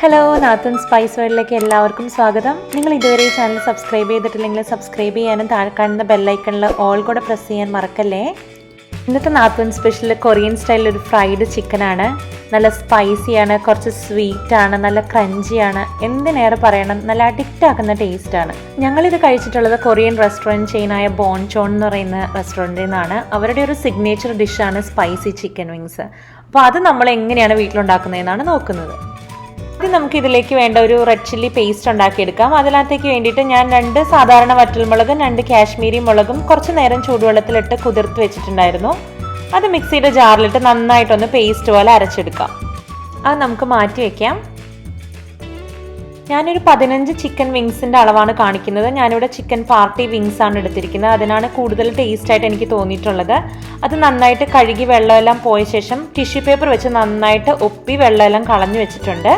Hello, നാത്തൂൺ spice വേൾഡിലേക്ക് എല്ലാവർക്കും സ്വാഗതം. നിങ്ങൾ ഇതുവരെ ഈ ചാനൽ സബ്സ്ക്രൈബ് ചെയ്തിട്ടില്ലെങ്കിൽ സബ്സ്ക്രൈബ് ചെയ്യാനും താഴെ കാണുന്ന ബെല്ലൈക്കണിൽ ഓൾ കൂടെ പ്രസ് ചെയ്യാൻ മറക്കല്ലേ. ഇന്നത്തെ നാത്തൂൺ സ്പെഷ്യൽ കൊറിയൻ സ്റ്റൈലിൽ ഒരു ഫ്രൈഡ് ചിക്കനാണ്. നല്ല സ്പൈസിയാണ്, കുറച്ച് സ്വീറ്റാണ്, നല്ല ക്രഞ്ചിയാണ്, എന്തിനേറെ പറയണം, നല്ല അഡിക്റ്റ് ആക്കുന്ന ടേസ്റ്റാണ്. ഞങ്ങളിത് കഴിച്ചിട്ടുള്ളത് കൊറിയൻ റെസ്റ്റോറൻറ്റ് ചെയിനായ ബോൺചോൺ എന്ന് പറയുന്ന റെസ്റ്റോറൻറ്റിൽ നിന്നാണ്. അവരുടെ ഒരു സിഗ്നേച്ചർ ഡിഷാണ് സ്പൈസി ചിക്കൻ വിങ്സ്. അപ്പോൾ അത് നമ്മൾ എങ്ങനെയാണ് വീട്ടിലുണ്ടാക്കുന്നതെന്നാണ് നോക്കുന്നത്. ആദ്യം നമുക്ക് ഇതിലേക്ക് വേണ്ട ഒരു റെഡ് ചില്ലി പേസ്റ്റ് ഉണ്ടാക്കിയെടുക്കാം. അതിനകത്തേക്ക് വേണ്ടിയിട്ട് ഞാൻ 2 സാധാരണ വറ്റൽമുളകും 2 കാശ്മീരി മുളകും കുറച്ച് നേരം ചൂടുവെള്ളത്തിലിട്ട് കുതിർത്ത് വെച്ചിട്ടുണ്ടായിരുന്നു. അത് മിക്സിയുടെ ജാറിലിട്ട് നന്നായിട്ടൊന്ന് പേസ്റ്റ് പോലെ അരച്ചെടുക്കാം. അത് നമുക്ക് മാറ്റി വയ്ക്കാം. ഞാനൊരു 15 ചിക്കൻ വിങ്സിൻ്റെ അളവാണ് കാണിക്കുന്നത്. ഞാനിവിടെ ചിക്കൻ പാർട്ടി വിങ്സ് ആണ് എടുത്തിരിക്കുന്നത്. അതിനാണ് കൂടുതൽ ടേസ്റ്റായിട്ട് എനിക്ക് തോന്നിയിട്ടുള്ളത്. അത് നന്നായിട്ട് കഴുകി വെള്ളമെല്ലാം പോയ ശേഷം ടിഷ്യൂ പേപ്പർ വെച്ച് നന്നായിട്ട് ഒപ്പി വെള്ളമെല്ലാം കളഞ്ഞു വെച്ചിട്ടുണ്ട്.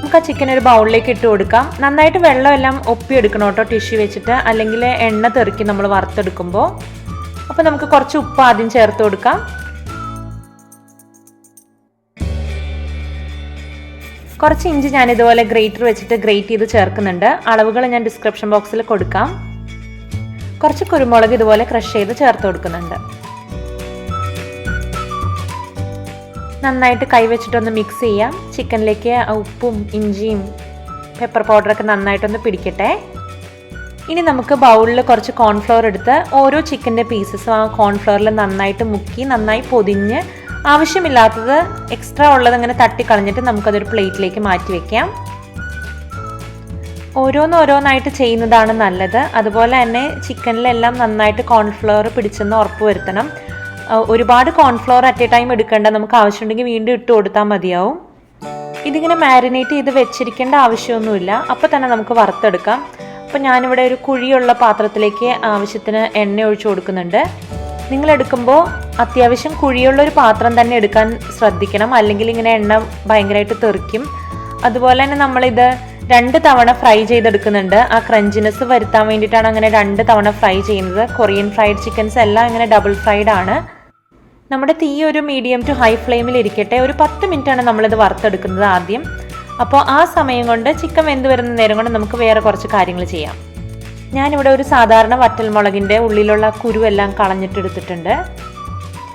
നമുക്ക് ആ ചിക്കൻ ഒരു ബൗളിലേക്ക് ഇട്ട് കൊടുക്കാം. നന്നായിട്ട് വെള്ളമെല്ലാം ഒപ്പിയെടുക്കണം കേട്ടോ ടിഷ്യൂ വെച്ചിട്ട്, അല്ലെങ്കിൽ എണ്ണ തെറിക്കും നമ്മൾ വറുത്തെടുക്കുമ്പോൾ. അപ്പോൾ നമുക്ക് കുറച്ച് ഉപ്പ് ആദ്യം ചേർത്ത് കൊടുക്കാം. കുറച്ച് ഇഞ്ചി ഞാൻ ഇതുപോലെ ഗ്രേറ്റർ വെച്ചിട്ട് ഗ്രേറ്റ് ചെയ്ത് ചേർക്കുന്നുണ്ട്. അളവുകൾ ഞാൻ ഡിസ്ക്രിപ്ഷൻ ബോക്സിൽ കൊടുക്കാം. കുറച്ച് കുരുമുളക് ഇതുപോലെ ക്രഷ് ചെയ്ത് ചേർത്ത് കൊടുക്കുന്നുണ്ട്. നന്നായിട്ട് കൈവച്ചിട്ടൊന്ന് മിക്സ് ചെയ്യാം. ചിക്കനിലേക്ക് ഉപ്പും ഇഞ്ചിയും പെപ്പർ പൗഡറൊക്കെ നന്നായിട്ടൊന്ന് പിടിക്കട്ടെ. ഇനി നമുക്ക് ബൗളിൽ കുറച്ച് കോൺഫ്ലവർ എടുത്ത് ഓരോ ചിക്കൻ്റെ പീസസും ആ കോൺഫ്ലവറിൽ നന്നായിട്ട് മുക്കി നന്നായി പൊതിഞ്ഞ് ആവശ്യമില്ലാത്തത് എക്സ്ട്രാ ഉള്ളത് അങ്ങനെ തട്ടിക്കളഞ്ഞിട്ട് നമുക്കതൊരു പ്ലേറ്റിലേക്ക് മാറ്റി വയ്ക്കാം. ഓരോന്നായിട്ട് ചെയ്യുന്നതാണ് നല്ലത്. അതുപോലെ തന്നെ ചിക്കനിലെല്ലാം നന്നായിട്ട് കോൺഫ്ലവർ പിടിച്ചെന്ന് ഉറപ്പ് വരുത്തണം. ഒരുപാട് കോൺഫ്ലവർ അറ്റ് എ ടൈം എടുക്കേണ്ട, നമുക്ക് ആവശ്യമുണ്ടെങ്കിൽ വീണ്ടും ഇട്ട് കൊടുത്താൽ മതിയാവും. ഇതിങ്ങനെ മാരിനേറ്റ് ചെയ്ത് വെച്ചിരിക്കേണ്ട ആവശ്യമൊന്നുമില്ല, അപ്പോൾ തന്നെ നമുക്ക് വറുത്തെടുക്കാം. അപ്പോൾ ഞാനിവിടെ ഒരു കുഴിയുള്ള പാത്രത്തിലേക്ക് ആവശ്യത്തിന് എണ്ണ ഒഴിച്ചു കൊടുക്കുന്നുണ്ട്. നിങ്ങൾ എടുക്കുമ്പോൾ അത്യാവശ്യം കുഴിയുള്ളൊരു പാത്രം തന്നെ എടുക്കാൻ ശ്രദ്ധിക്കണം, അല്ലെങ്കിൽ ഇങ്ങനെ എണ്ണ ഭയങ്കരമായിട്ട് തെറിക്കും. അതുപോലെ തന്നെ നമ്മളിത് 2 തവണ ഫ്രൈ ചെയ്തെടുക്കുന്നുണ്ട്. ആ ക്രഞ്ചിനെസ് വരുത്താൻ വേണ്ടിയിട്ടാണ് അങ്ങനെ 2 തവണ ഫ്രൈ ചെയ്യുന്നത്. കൊറിയൻ ഫ്രൈഡ് ചിക്കൻസ് എല്ലാം ഇങ്ങനെ ഡബിൾ ഫ്രൈഡ് ആണ്. നമ്മുടെ തീ ഒരു മീഡിയം ടു ഹൈ ഫ്ലെയിമിൽ ഇരിക്കട്ടെ. ഒരു 10 മിനിറ്റാണ് നമ്മളിത് വറുത്തെടുക്കുന്നത് ആദ്യം. അപ്പോൾ ആ സമയം കൊണ്ട് ചിക്കൻ വെന്ത് വരുന്ന നേരം കൊണ്ട് നമുക്ക് വേറെ കുറച്ച് കാര്യങ്ങൾ ചെയ്യാം. ഞാനിവിടെ ഒരു സാധാരണ വറ്റൽമുളകിൻ്റെ ഉള്ളിലുള്ള കുരുവെല്ലാം കളഞ്ഞിട്ടെടുത്തിട്ടുണ്ട്.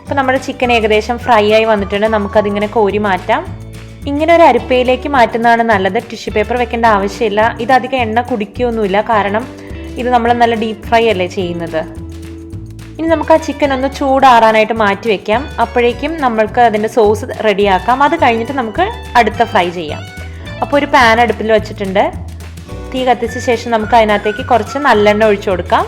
അപ്പോൾ നമ്മുടെ ചിക്കൻ ഏകദേശം ഫ്രൈ ആയി വന്നിട്ടുണ്ട്. നമുക്കതിങ്ങനെ കോരി മാറ്റാം. ഇങ്ങനെ ഒരു അരിപ്പയിലേക്ക് മാറ്റുന്നതാണ് നല്ലത്. ടിഷ്യൂ പേപ്പർ വെക്കേണ്ട ആവശ്യമില്ല. ഇത് അധികം എണ്ണ കുടിക്കുകയൊന്നുമില്ല, കാരണം ഇത് നമ്മൾ നല്ല ഡീപ്പ് ഫ്രൈ അല്ലേ ചെയ്യുന്നത്. ഇനി നമുക്ക് ആ ചിക്കൻ ഒന്ന് ചൂടാറാനായിട്ട് മാറ്റി വെക്കാം. അപ്പോഴേക്കും നമ്മൾക്ക് അതിൻ്റെ സോസ് റെഡിയാക്കാം. അത് കഴിഞ്ഞിട്ട് നമുക്ക് അടുത്ത ഫ്രൈ ചെയ്യാം. അപ്പോൾ ഒരു പാൻ അടുപ്പിൽ വെച്ചിട്ടുണ്ട്. തീ കത്തിച്ച ശേഷം നമുക്ക് അതിനകത്തേക്ക് കുറച്ച് നല്ലെണ്ണ ഒഴിച്ചു കൊടുക്കാം.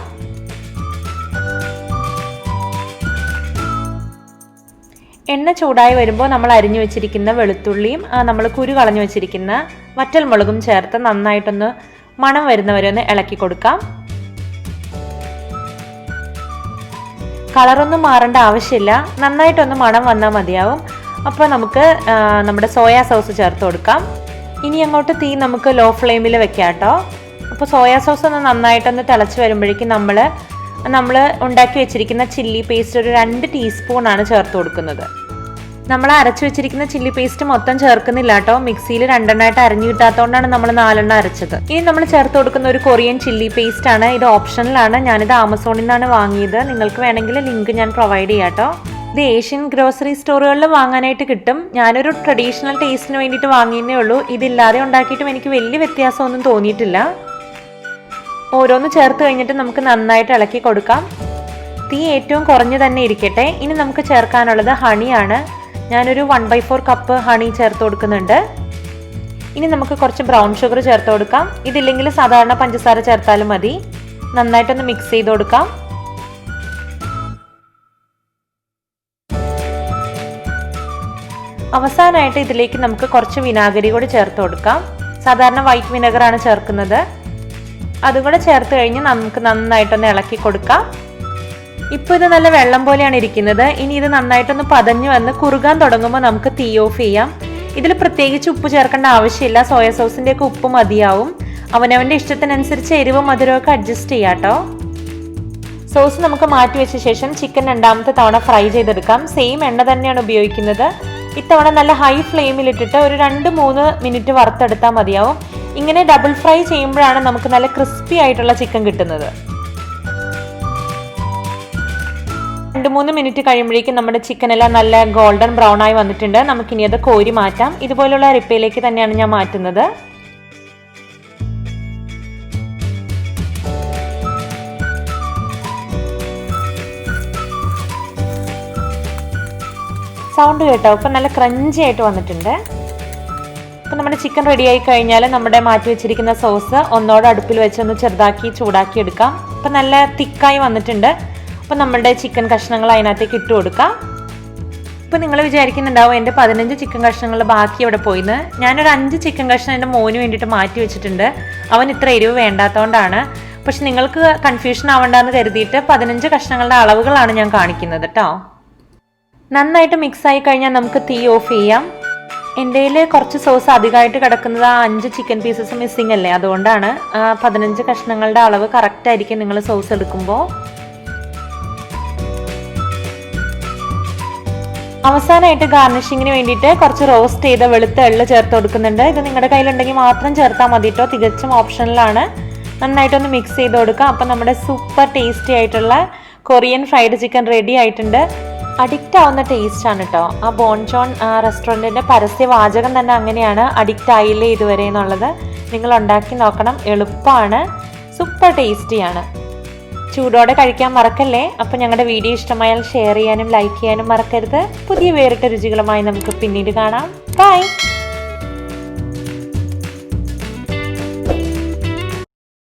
എണ്ണ ചൂടായി വരുമ്പോൾ നമ്മൾ അരിഞ്ഞു വെച്ചിരിക്കുന്ന വെളുത്തുള്ളിയും നമ്മൾ കുരു കളഞ്ഞു വെച്ചിരിക്കുന്ന വറ്റൽമുളകും ചേർത്ത് നന്നായിട്ടൊന്ന് മണം വരുന്നവരെ ഒന്ന് ഇളക്കി കൊടുക്കാം. കളറൊന്നും മാറേണ്ട ആവശ്യമില്ല, നന്നായിട്ടൊന്ന് മണം വന്നാൽ മതിയാവും. അപ്പോൾ നമുക്ക് നമ്മുടെ സോയാ സോസ് ചേർത്ത് കൊടുക്കാം. ഇനി അങ്ങോട്ട് തീ നമുക്ക് ലോ ഫ്ലെയിമിൽ വെക്കാം കേട്ടോ. അപ്പോൾ സോയാ സോസ് ഒന്ന് നന്നായിട്ടൊന്ന് തിളച്ച് വരുമ്പോഴേക്കും നമ്മൾ ഉണ്ടാക്കി വെച്ചിരിക്കുന്ന ചില്ലി പേസ്റ്റ് ഒരു 2 ടീസ്പൂണാണ് ചേർത്ത് കൊടുക്കുന്നത്. നമ്മൾ അരച്ചു വെച്ചിരിക്കുന്ന ചില്ലി പേസ്റ്റ് മൊത്തം ചേർക്കുന്നില്ല കേട്ടോ. മിക്സിയിൽ 2 എണ്ണമായിട്ട് അരിഞ്ഞു കിട്ടാത്തതുകൊണ്ടാണ് നമ്മൾ 4 എണ്ണം അരച്ചത്. ഇനി നമ്മൾ ചേർത്ത് കൊടുക്കുന്ന ഒരു കൊറിയൻ ചില്ലി പേസ്റ്റ് ആണ്. ഇത് ഓപ്ഷണലാണ്. ഞാനിത് ആമസോണിൽ നിന്നാണ് വാങ്ങിയത്. നിങ്ങൾക്ക് വേണമെങ്കിൽ ലിങ്ക് ഞാൻ പ്രൊവൈഡ് ചെയ്യാം കേട്ടോ. ഇത് ഏഷ്യൻ ഗ്രോസറി സ്റ്റോറുകളിൽ വാങ്ങാനായിട്ട് കിട്ടും. ഞാനൊരു ട്രഡീഷണൽ ടേസ്റ്റിന് വേണ്ടിയിട്ട് വാങ്ങിയതേ ഉള്ളൂ. ഇതില്ലാതെ ഉണ്ടാക്കിയിട്ടും എനിക്ക് വലിയ വ്യത്യാസമൊന്നും തോന്നിയിട്ടില്ല. ഓരോന്ന് ചേർത്ത് കഴിഞ്ഞിട്ട് നമുക്ക് നന്നായിട്ട് ഇളക്കി കൊടുക്കാം. തീ ഏറ്റവും കുറഞ്ഞു തന്നെ ഇരിക്കട്ടെ. ഇനി നമുക്ക് ചേർക്കാനുള്ളത് ഹണിയാണ്. ഞാനൊരു 1/4 കപ്പ് ഹണി ചേർത്ത് കൊടുക്കുന്നുണ്ട്. ഇനി നമുക്ക് കുറച്ച് ബ്രൗൺ ഷുഗർ ചേർത്ത് കൊടുക്കാം. ഇതില്ലെങ്കിൽ സാധാരണ പഞ്ചസാര ചേർത്താലും മതി. നന്നായിട്ടൊന്ന് മിക്സ് ചെയ്ത് കൊടുക്കാം. അവസാനമായിട്ട് ഇതിലേക്ക് നമുക്ക് കുറച്ച് വിനാഗിരി കൂടി ചേർത്ത് കൊടുക്കാം. സാധാരണ വൈറ്റ് വിനെഗറാണ് ചേർക്കുന്നത്. അതുകൂടെ ചേർത്ത് കഴിഞ്ഞ് നമുക്ക് നന്നായിട്ടൊന്ന് ഇളക്കി കൊടുക്കാം. ഇപ്പോൾ ഇത് നല്ല വെള്ളം പോലെയാണ് ഇരിക്കുന്നത്. ഇനി ഇത് നന്നായിട്ടൊന്ന് പതഞ്ഞു വന്ന് കുറുകാൻ തുടങ്ങുമ്പോൾ നമുക്ക് തീ ഓഫ് ചെയ്യാം. ഇതിൽ പ്രത്യേകിച്ച് ഉപ്പ് ചേർക്കേണ്ട ആവശ്യമില്ല. സോയ സോസിൻ്റെ ഒക്കെ ഉപ്പ് മതിയാവും. അവനവൻ്റെ ഇഷ്ടത്തിനനുസരിച്ച് എരിവും മധുരമൊക്കെ അഡ്ജസ്റ്റ് ചെയ്യാം കേട്ടോ. സോസ് നമുക്ക് മാറ്റി വെച്ച ശേഷം ചിക്കൻ 2ാമത്തെ തവണ ഫ്രൈ ചെയ്തെടുക്കാം. സെയിം എണ്ണ തന്നെയാണ് ഉപയോഗിക്കുന്നത്. ഇത്തവണ നല്ല ഹൈ ഫ്ലെയിമിലിട്ടിട്ട് ഒരു 2-3 മിനിറ്റ് വറുത്തെടുത്താൽ മതിയാവും. ഇങ്ങനെ ഡബിൾ ഫ്രൈ ചെയ്യുമ്പോഴാണ് നമുക്ക് നല്ല ക്രിസ്പി ആയിട്ടുള്ള ചിക്കൻ കിട്ടുന്നത്. 2-3 മിനിറ്റ് കഴിയുമ്പോഴേക്കും നമ്മുടെ ചിക്കൻ എല്ലാം നല്ല ഗോൾഡൻ ബ്രൗൺ ആയി വന്നിട്ടുണ്ട്. നമുക്കിനി അത് കോരി മാറ്റാം. ഇതുപോലുള്ള അരിപ്പയിലേക്ക് തന്നെയാണ് ഞാൻ മാറ്റുന്നത്. സൗണ്ട് കേട്ടോ, ഇപ്പം നല്ല ക്രഞ്ചി ആയിട്ട് വന്നിട്ടുണ്ട്. അപ്പം നമ്മുടെ ചിക്കൻ റെഡി ആയി കഴിഞ്ഞാൽ നമ്മുടെ മാറ്റി വെച്ചിരിക്കുന്ന സോസ് ഒന്നോടെ അടുപ്പിൽ വെച്ച് ഒന്ന് ചെറുതാക്കി ചൂടാക്കി എടുക്കാം. അപ്പം നല്ല തിക്കായി വന്നിട്ടുണ്ട്. അപ്പം നമ്മുടെ ചിക്കൻ കഷ്ണങ്ങൾ അതിനകത്തേക്ക് ഇട്ട് കൊടുക്കാം. ഇപ്പം നിങ്ങൾ വിചാരിക്കുന്നുണ്ടാവും എൻ്റെ 15 ചിക്കൻ കഷ്ണങ്ങൾ ബാക്കി അവിടെ പോയിന്ന്. ഞാനൊരു 5 ചിക്കൻ കഷ്ണം എൻ്റെ മോന് വേണ്ടിയിട്ട് മാറ്റി വെച്ചിട്ടുണ്ട്. അവൻ ഇത്ര എരിവ് വേണ്ടാത്തതുകൊണ്ടാണ്. പക്ഷെ നിങ്ങൾക്ക് കൺഫ്യൂഷൻ ആവണ്ടെന്ന് കരുതിയിട്ട് 15 കഷ്ണങ്ങളുടെ അളവുകളാണ് ഞാൻ കാണിക്കുന്നത് കേട്ടോ. നന്നായിട്ട് മിക്സ് ആയി കഴിഞ്ഞാൽ നമുക്ക് തീ ഓഫ് ചെയ്യാം. എൻ്റെ കയ്യിൽ കുറച്ച് സോസ് അധികമായിട്ട് കിടക്കുന്നത് ആ 5 ചിക്കൻ പീസസ് മിസ്സിങ് അല്ലേ, അതുകൊണ്ടാണ്. 15 കഷ്ണങ്ങളുടെ അളവ് കറക്റ്റ് ആയിരിക്കും നിങ്ങൾ സോസ് എടുക്കുമ്പോൾ. അവസാനമായിട്ട് ഗാർണിഷിങ്ങിന് വേണ്ടിയിട്ട് കുറച്ച് റോസ്റ്റ് ചെയ്ത വെളുത്ത എള്ള് ചേർത്ത് കൊടുക്കുന്നുണ്ട്. ഇത് നിങ്ങളുടെ കയ്യിലുണ്ടെങ്കിൽ മാത്രം ചേർത്താൽ മതി കേട്ടോ, തികച്ചും ഓപ്ഷണലാണ്. നന്നായിട്ടൊന്ന് മിക്സ് ചെയ്ത് കൊടുക്കാം. അപ്പം നമ്മുടെ സൂപ്പർ ടേസ്റ്റി ആയിട്ടുള്ള കൊറിയൻ ഫ്രൈഡ് ചിക്കൻ റെഡി ആയിട്ടുണ്ട്. അഡിക്റ്റ് ആവുന്ന ടേസ്റ്റ് ആണ് കേട്ടോ. ആ ബോൺചോൺ റെസ്റ്റോറൻറ്റിൻ്റെ പരസ്യവാചകം തന്നെ അങ്ങനെയാണ്, അഡിക്റ്റ് ആയില്ലേ ഇതുവരെ എന്നുള്ളത്. നിങ്ങൾ ഉണ്ടാക്കി നോക്കണം, എളുപ്പമാണ്, സൂപ്പർ ടേസ്റ്റിയാണ്. ചൂടോടെ കഴിക്കാൻ മറക്കല്ലേ. അപ്പം ഞങ്ങളുടെ വീഡിയോ ഇഷ്ടമായാൽ ഷെയർ ചെയ്യാനും ലൈക്ക് ചെയ്യാനും മറക്കരുത്. പുതിയ വേറിട്ട രുചികളുമായി നമുക്ക് പിന്നീട് കാണാം. ബൈ.